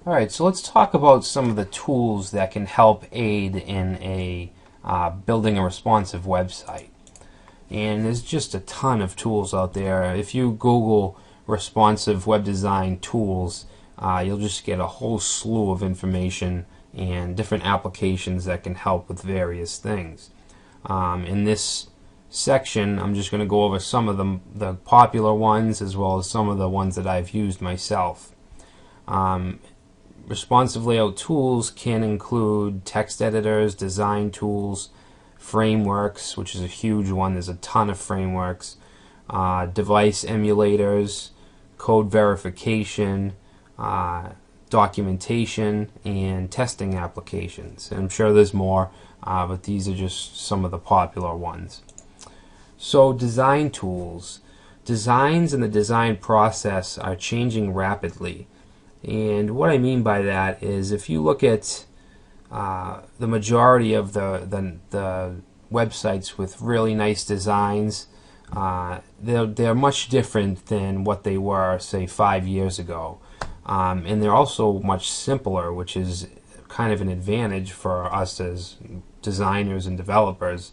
Alright, so let's talk about some of the tools that can help aid in building a responsive website. And there's just a ton of tools out there. If you Google responsive web design tools, you'll just get a whole slew of information and different applications that can help with various things. In this section, I'm just going to go over some of the popular ones as well as some of the ones that I've used myself. Responsive layout tools can include text editors, design tools, frameworks, which is a huge one. There's a ton of frameworks, device emulators, code verification, documentation, and testing applications. And I'm sure there's more, but these are just some of the popular ones. So design tools. Designs and the design process are changing rapidly. And what I mean by that is if you look at the majority of the websites with really nice designs, they're much different than what they were, say, 5 years ago. And they're also much simpler, which is kind of an advantage for us as designers and developers.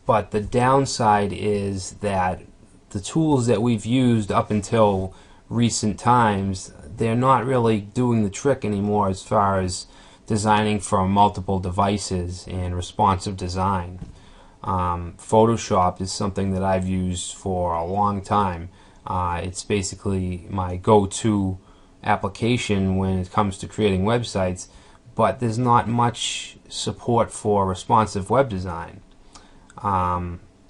But the downside is that the tools that we've used up until recent times, they're not really doing the trick anymore as far as designing for multiple devices and responsive design. Photoshop is something that I've used for a long time. It's basically my go-to application when it comes to creating websites, but there's not much support for responsive web design.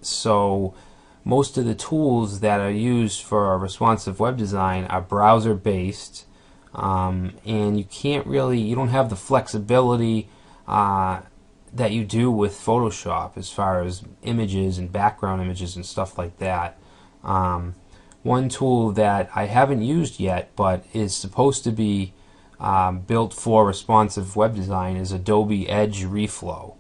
So most of the tools that are used for responsive web design are browser based, and you don't have the flexibility that you do with Photoshop as far as images and background images and stuff like that. One tool that I haven't used yet but is supposed to be built for responsive web design is Adobe Edge Reflow.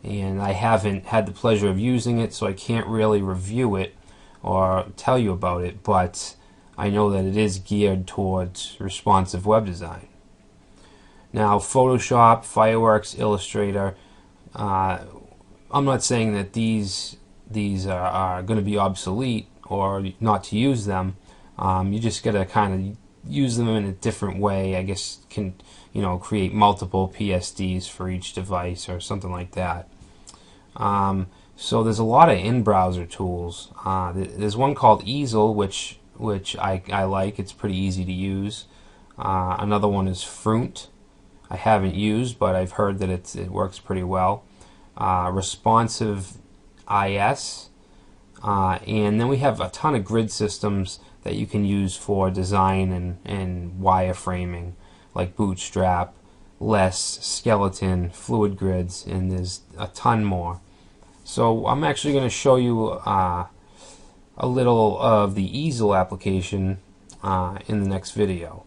And I haven't had the pleasure of using it, so I can't really review it or tell you about it, but I know that it is geared towards responsive web design. Now, Photoshop, Fireworks, Illustrator, I'm not saying that these are going to be obsolete or not to use them. You just got to kind of use them in a different way. I guess can create multiple PSDs for each device or something like that. So there's a lot of in-browser tools. There's one called Easel, which I like. It's pretty easy to use. Another one is Frunt. I haven't used, but I've heard that it works pretty well. Responsive IS. And then we have a ton of grid systems that you can use for design and wireframing, like Bootstrap, Less, Skeleton, Fluid Grids, and there's a ton more. So I'm actually going to show you a little of the Easel application in the next video.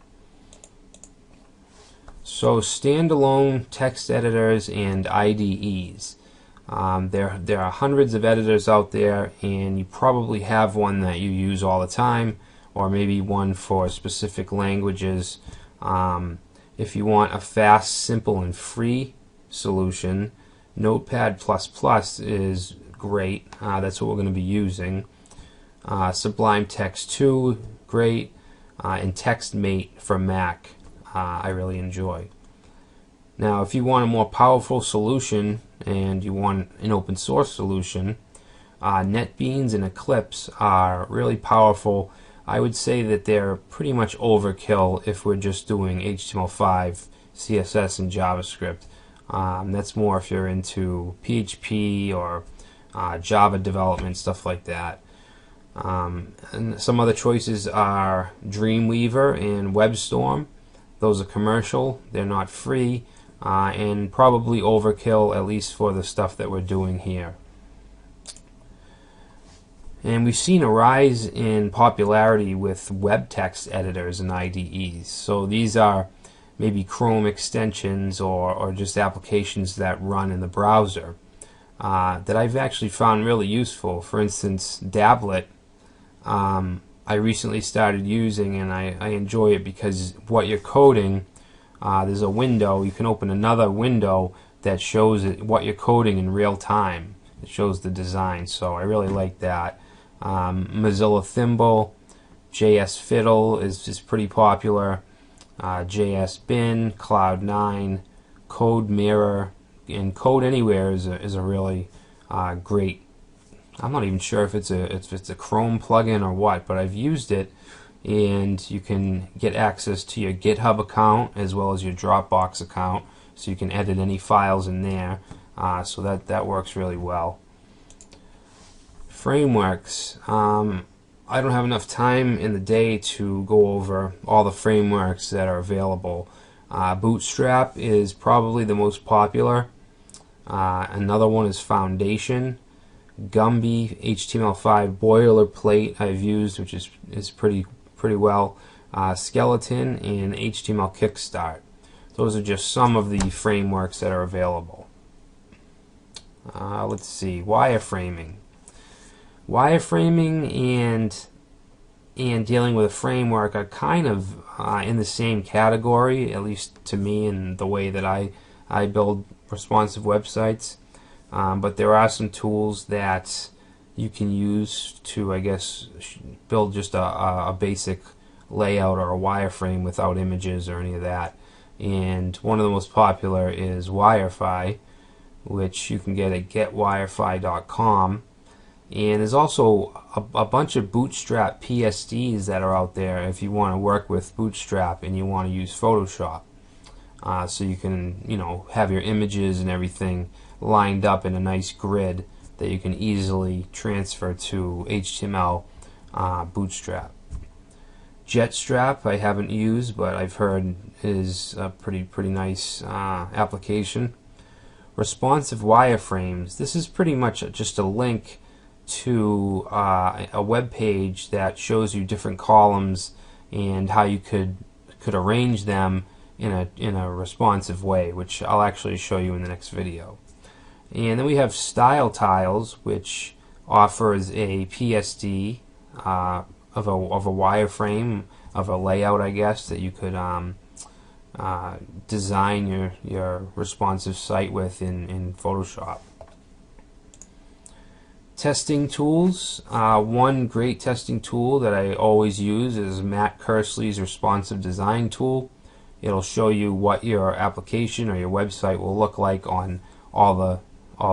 So standalone text editors and IDEs. There are hundreds of editors out there, and you probably have one that you use all the time, or maybe one for specific languages. If you want a fast, simple, and free solution, Notepad++ is great. That's what we're going to be using. Sublime Text 2, great. And TextMate for Mac, I really enjoy. Now, if you want a more powerful solution and you want an open source solution, NetBeans and Eclipse are really powerful. I would say that they're pretty much overkill if we're just doing HTML5, CSS, and JavaScript. That's more if you're into PHP or Java development, stuff like that. And some other choices are Dreamweaver and WebStorm. Those are commercial, they're not free, and probably overkill, at least for the stuff that we're doing here. And we've seen a rise in popularity with web text editors and IDEs. So these are maybe Chrome extensions or just applications that run in the browser that I've actually found really useful. For instance, Dablet, I recently started using, and I enjoy it because what you're coding there's a window. You can open another window that shows what you're coding in real time. It shows the design, so I really like that. Mozilla Thimble, JS Fiddle is pretty popular. JS Bin, Cloud9, Code Mirror, and Code Anywhere is a really great. I'm not even sure if it's a Chrome plugin or what, but I've used it, and you can get access to your GitHub account as well as your Dropbox account, so you can edit any files in there. So that works really well. Frameworks. I don't have enough time in the day to go over all the frameworks that are available. Bootstrap is probably the most popular. Another one is Foundation. Gumby, HTML5 boilerplate I've used, which is pretty well. Skeleton and HTML Kickstart. Those are just some of the frameworks that are available. Let's see, wireframing. Wireframing and dealing with a framework are kind of in the same category, at least to me, in the way that I build responsive websites. But there are some tools that you can use to, I guess, build just a basic layout or a wireframe without images or any of that. And one of the most popular is Wirefy, which you can get at getwirefy.com. And there's also a bunch of Bootstrap PSDs that are out there if you want to work with Bootstrap and you want to use Photoshop. So you can, have your images and everything lined up in a nice grid that you can easily transfer to HTML Bootstrap. Jetstrap I haven't used, but I've heard is a pretty nice application. Responsive wireframes. This is pretty much just a link to a web page that shows you different columns and how you could arrange them in a responsive way, which I'll actually show you in the next video. And then we have Style Tiles, which offers a PSD of a wireframe, of a layout, I guess, that you could design your responsive site with in Photoshop. Testing tools. One great testing tool that I always use is Matt Kersley's responsive design tool. It'll show you what your application or your website will look like on all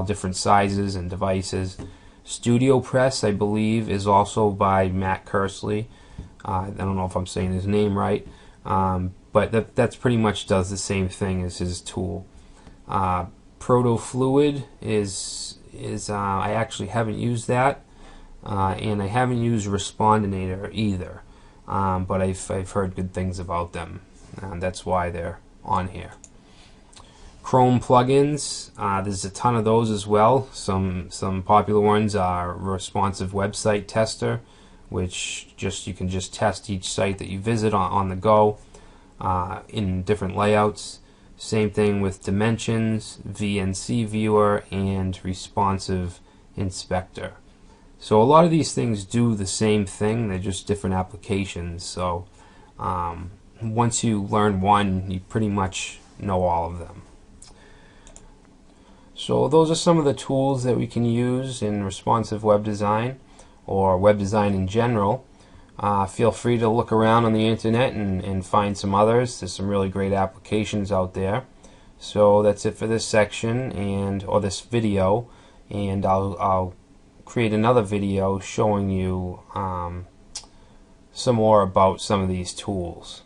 different sizes and devices. StudioPress, I believe, is also by Matt Kersley. I don't know if I'm saying his name right, but that's pretty much does the same thing as his tool. ProtoFluid is I actually haven't used that, and I haven't used Respondinator either, but I've heard good things about them, and that's why they're on here. Chrome plugins, there's a ton of those as well. Some popular ones are Responsive Website Tester, which you can just test each site that you visit on the go in different layouts. Same thing with Dimensions, VNC Viewer, and Responsive Inspector. So a lot of these things do the same thing, they're just different applications. So once you learn one, you pretty much know all of them. So those are some of the tools that we can use in responsive web design or web design in general. Feel free to look around on the internet and find some others. There's some really great applications out there. So that's it for this section or this video, and I'll create another video showing you some more about some of these tools.